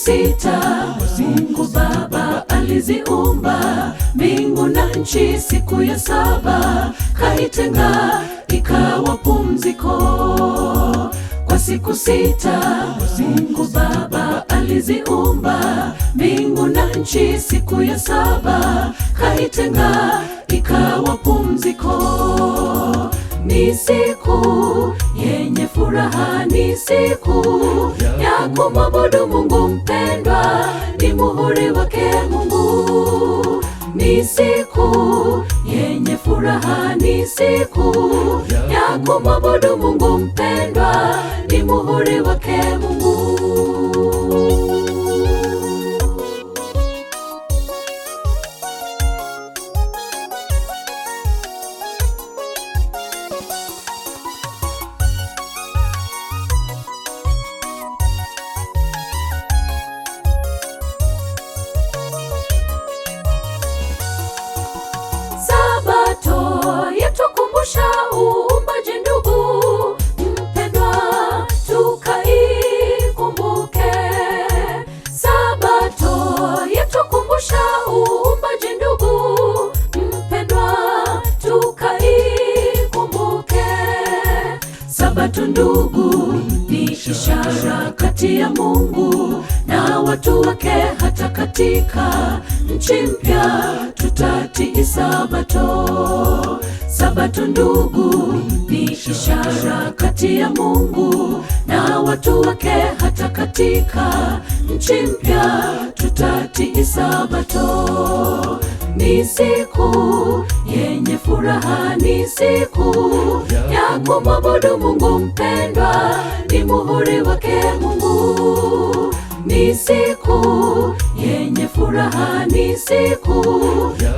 sita Mungu Baba aliziumba mbingu na nchi, siku ya saba kaitenga ikawa pumziko. Kwa siku sita Mungu Baba aliziumba mbingu na nchi, siku ya saba kaitenga ikawa pumziko. Ni siku yenye furaha, ni siku ya kumwabudu Mungu mpendwa, ni muhuri wake Mungu. Ni siku yenye furaha, ni siku ya kumwabudu Mungu mpendwa, ni muhuri wake Mungu. Yatukumbusha uumbaji ndugu mpendwa, tukaikumbuke. Sabato yatukumbusha uumbaji ndugu mpendwa, tukaikumbuke. Sabato ndugu ni ishara kati ya Mungu na watu wake, hata katika nchi mpya tutatii Sabato. Sabato ndugu ni ishara kati ya Mungu na watu wake, hata katika nchi mpya tutatii Sabato. Ni siku yenye furaha, ni siku ya kumwabudu Mungu mpendwa, ni muhuri wake Mungu. Ni siku yenye furaha, ni siku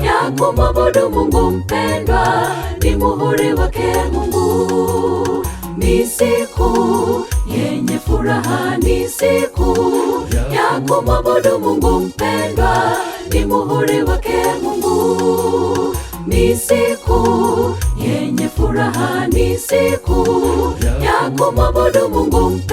ya kumwabudu Mungu mpendwa, ni muhuri wake Mungu. Ni siku yenye furaha, ni siku ya kumwabudu Mungu mpendwa, ni muhuri wake Mungu. Ni siku yenye furaha, ni siku ya kumwabudu Mungu mpendwa.